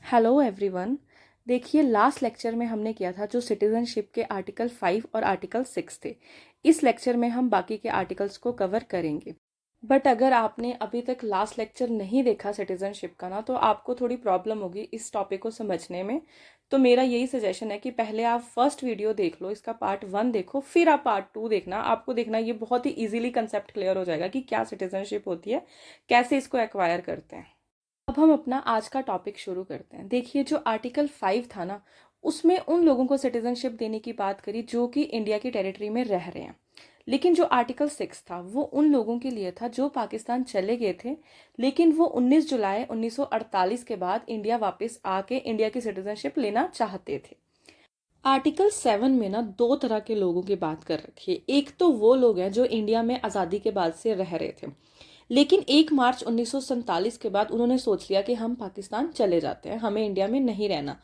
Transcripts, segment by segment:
Hello everyone. देखिए, last lecture में हमने किया था जो सिटीजनशिप के आर्टिकल 5 और आर्टिकल 6 थे। इस लेक्चर में हम बाकी के आर्टिकल्स को कवर करेंगे। बट अगर आपने अभी तक लास्ट लेक्चर नहीं देखा सिटीजनशिप का ना, तो आपको थोड़ी प्रॉब्लम होगी इस टॉपिक को समझने में। तो मेरा यही सजेशन है कि पहले आप फर्स्ट वीडियो देख लो, इसका पार्ट 1 देखो, फिर आप पार्ट 2 देखना। आपको देखना ये बहुत ही इजीली कंसेप्ट क्लियर हो जाएगा कि क्या सिटीजनशिप होती है, कैसे इसको एक्वायर करते हैं। अब हम अपना आज का टॉपिक शुरू करते हैं। देखिए, जो आर्टिकल 5 था ना, उसमें उन लोगों को सिटीजनशिप देने की बात करी जो कि इंडिया की टेरिटरी में रह रहे हैं। लेकिन जो आर्टिकल 6 था वो उन लोगों के लिए था जो पाकिस्तान चले गए थे, लेकिन वो 19 जुलाई 1948 के बाद इंडिया वापस आके इंडिया की सिटीजनशिप लेना चाहते थे। आर्टिकल 7 में ना दो तरह के लोगों की बात कर रखी है। एक तो वो लोग हैं जो इंडिया में आज़ादी के बाद से रह रहे थे, लेकिन 1 मार्च 1947 के बाद उन्होंने सोच लिया कि हम पाकिस्तान चले जाते हैं, हमें इंडिया में नहीं रहना।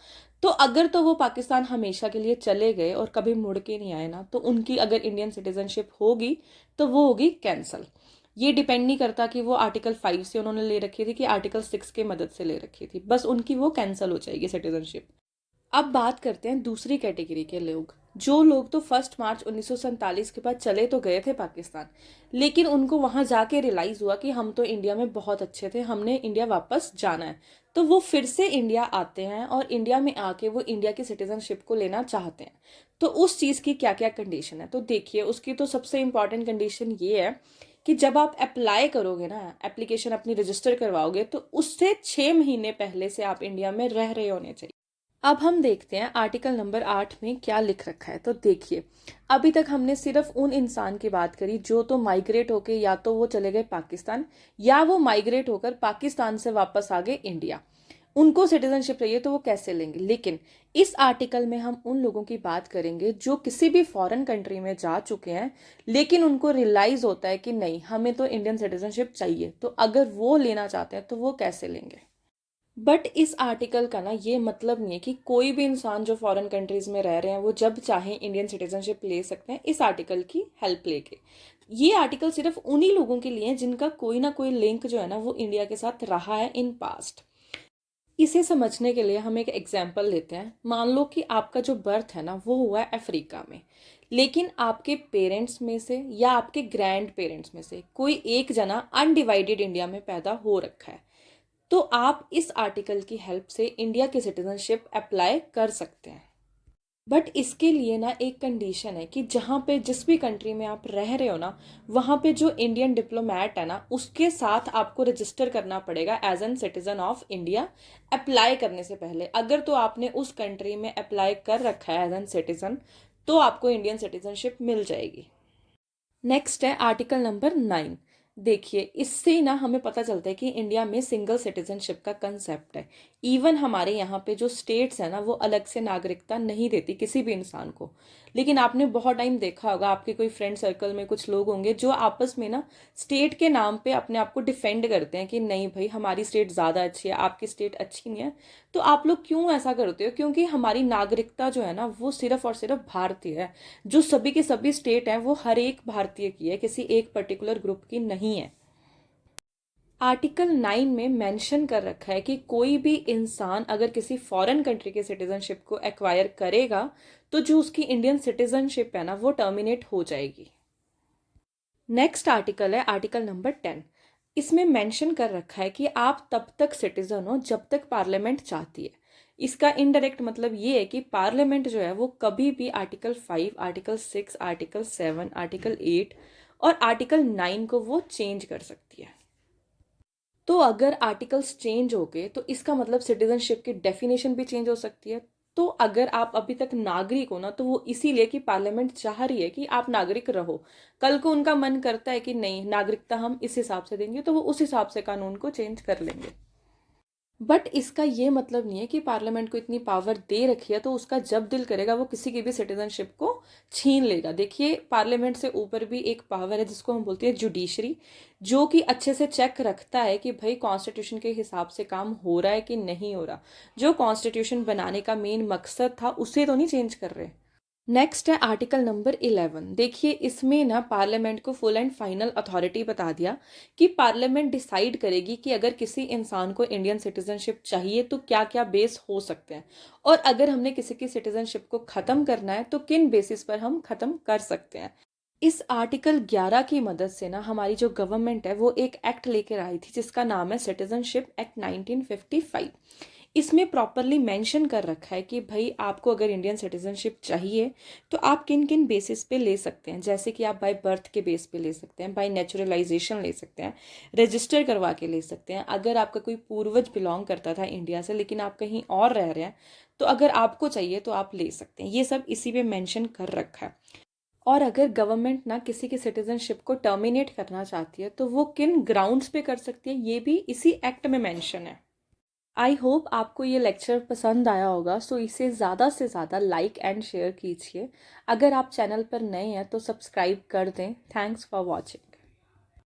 तो अगर तो वो पाकिस्तान हमेशा के लिए चले गए और कभी मुड़ के नहीं आए ना, तो उनकी अगर इंडियन सिटीजनशिप होगी तो वो होगी कैंसल। ये डिपेंड नहीं करता कि वो आर्टिकल 5 से उन्होंने ले रखी थी कि आर्टिकल 6 के मदद से ले रखी थी, बस उनकी वो कैंसल हो जाएगी सिटीजनशिप। अब बात करते हैं दूसरी कैटेगरी के लोग। जो लोग तो 1 मार्च 1947 के बाद चले तो गए थे पाकिस्तान, लेकिन उनको वहां जाके रियलाइज हुआ कि हम तो इंडिया में बहुत अच्छे थे, हमने इंडिया वापस जाना है। तो वो फिर से इंडिया आते हैं और इंडिया में आके वो इंडिया की सिटीजनशिप को लेना चाहते हैं। तो उस चीज़ की क्या क्या कंडीशन है, तो देखिए, उसकी तो सबसे इंपॉर्टेंट कंडीशन ये है कि जब आप अप्लाई करोगे ना, एप्लीकेशन अपनी रजिस्टर करवाओगे, तो उससे 6 महीने पहले से आप इंडिया में रह रहे होने चाहिए। अब हम देखते हैं आर्टिकल नंबर 8 में क्या लिख रखा है। तो देखिए, अभी तक हमने सिर्फ उन इंसान की बात करी जो तो माइग्रेट होके या तो वो चले गए पाकिस्तान, या वो माइग्रेट होकर पाकिस्तान से वापस आ गए इंडिया। उनको सिटीजनशिप चाहिए तो वो कैसे लेंगे। लेकिन इस आर्टिकल में हम उन लोगों की बात करेंगे जो किसी भी फॉरेन कंट्री में जा चुके हैं, लेकिन उनको रियलाइज होता है कि नहीं, हमें तो इंडियन सिटीजनशिप चाहिए। तो अगर वो लेना चाहते हैं तो वो कैसे लेंगे। बट इस आर्टिकल का ना ये मतलब नहीं है कि कोई भी इंसान जो फॉरेन कंट्रीज में रह रहे हैं वो जब चाहे इंडियन सिटीजनशिप ले सकते हैं इस आर्टिकल की हेल्प लेके। ये आर्टिकल सिर्फ उन्हीं लोगों के लिए है जिनका कोई ना कोई लिंक जो है ना वो इंडिया के साथ रहा है इन पास्ट। इसे समझने के लिए हम एक एग्जाम्पल लेते हैं। मान लो कि आपका जो बर्थ है ना वो हुआ है अफ्रीका में, लेकिन आपके पेरेंट्स में से या आपके ग्रैंड पेरेंट्स में से कोई एक जना अनडिवाइडेड इंडिया में पैदा हो रखा है। तो आप इस आर्टिकल की हेल्प से इंडिया की सिटीजनशिप अप्लाई कर सकते हैं। बट इसके लिए ना एक कंडीशन है कि जहाँ पे जिस भी कंट्री में आप रह रहे हो ना, वहाँ पे जो इंडियन डिप्लोमेट है ना उसके साथ आपको रजिस्टर करना पड़ेगा as an citizen of India apply करने से पहले। अगर तो आपने उस कंट्री में अप्लाई कर रखा है एज एन सिटीजन, तो आपको इंडियन सिटीजनशिप मिल जाएगी। नेक्स्ट है आर्टिकल नंबर 9। देखिए, इससे ना हमें पता चलता है कि इंडिया में सिंगल सिटीजनशिप का कंसेप्ट है। इवन हमारे यहाँ पे जो स्टेट्स है ना वो अलग से नागरिकता नहीं देती किसी भी इंसान को। लेकिन आपने बहुत टाइम देखा होगा, आपके कोई फ्रेंड सर्कल में कुछ लोग होंगे जो आपस में ना स्टेट के नाम पे अपने आप को डिफेंड करते हैं कि नहीं भाई, हमारी स्टेट ज़्यादा अच्छी है, आपकी स्टेट अच्छी नहीं है। तो आप लोग क्यों ऐसा करते हो? क्योंकि हमारी नागरिकता जो है ना वो सिर्फ और सिर्फ भारतीय है। जो सभी के सभी स्टेट हैं वो हर एक भारतीय की है, किसी एक पर्टिकुलर ग्रुप की नहीं है। आर्टिकल 9 में मेंशन कर रखा है कि कोई भी इंसान अगर किसी फॉरेन कंट्री के सिटीजनशिप को एक्वायर करेगा तो जो उसकी इंडियन सिटीजनशिप है ना वो टर्मिनेट हो जाएगी। नेक्स्ट आर्टिकल है आर्टिकल नंबर 10। इसमें मेंशन कर रखा है कि आप तब तक सिटीजन हो जब तक पार्लियामेंट चाहती है। इसका इनडायरेक्ट मतलब ये है कि पार्लियामेंट जो है वो कभी भी आर्टिकल 5, आर्टिकल 6, आर्टिकल 7, आर्टिकल 8 और आर्टिकल 9 को वो चेंज कर सकती है। तो अगर आर्टिकल्स चेंज हो गए तो इसका मतलब सिटीजनशिप की डेफिनेशन भी चेंज हो सकती है। तो अगर आप अभी तक नागरिक हो ना, तो वो इसीलिए कि पार्लियामेंट चाह रही है कि आप नागरिक रहो। कल को उनका मन करता है कि नहीं, नागरिकता हम इस हिसाब से देंगे, तो वो उस हिसाब से कानून को चेंज कर लेंगे। बट इसका ये मतलब नहीं है कि पार्लियामेंट को इतनी पावर दे रखी है तो उसका जब दिल करेगा वो किसी की भी सिटीजनशिप को छीन लेगा। देखिए, पार्लियामेंट से ऊपर भी एक पावर है जिसको हम बोलते हैं जुडिशरी, जो कि अच्छे से चेक रखता है कि भाई कॉन्स्टिट्यूशन के हिसाब से काम हो रहा है कि नहीं हो रहा। जो कॉन्स्टिट्यूशन बनाने का मेन मकसद था उसे तो नहीं चेंज कर रहे। नेक्स्ट है आर्टिकल नंबर 11। देखिए इसमें ना पार्लियामेंट को फुल एंड फाइनल अथॉरिटी बता दिया कि पार्लियामेंट डिसाइड करेगी कि अगर किसी इंसान को इंडियन सिटीजनशिप चाहिए तो क्या क्या बेस हो सकते हैं, और अगर हमने किसी की सिटीजनशिप को ख़त्म करना है तो किन बेसिस पर हम ख़त्म कर सकते हैं। इस आर्टिकल 11 की मदद से ना हमारी जो गवर्नमेंट है वो एक एक्ट लेकर आई थी जिसका नाम है सिटीजनशिप एक्ट 1955। इसमें प्रॉपरली मेंशन कर रखा है कि भाई आपको अगर इंडियन सिटीजनशिप चाहिए तो आप किन किन बेसिस पे ले सकते हैं, जैसे कि आप बाय बर्थ के बेस पे ले सकते हैं, बाय नेचुरलाइजेशन ले सकते हैं, रजिस्टर करवा के ले सकते हैं, अगर आपका कोई पूर्वज बिलोंग करता था इंडिया से लेकिन आप कहीं और रह रहे हैं तो अगर आपको चाहिए तो आप ले सकते हैं। ये सब इसी पे मेंशन कर रखा है। और अगर गवर्नमेंट ना किसी की सिटीजनशिप को टर्मिनेट करना चाहती है तो वो किन ग्राउंड्स पे कर सकती है ये भी इसी एक्ट में मेंशन है। आई होप आपको ये लेक्चर पसंद आया होगा, सो इसे ज़्यादा से ज़्यादा लाइक एंड शेयर कीजिए। अगर आप चैनल पर नए हैं तो सब्सक्राइब कर दें। Thanks for watching.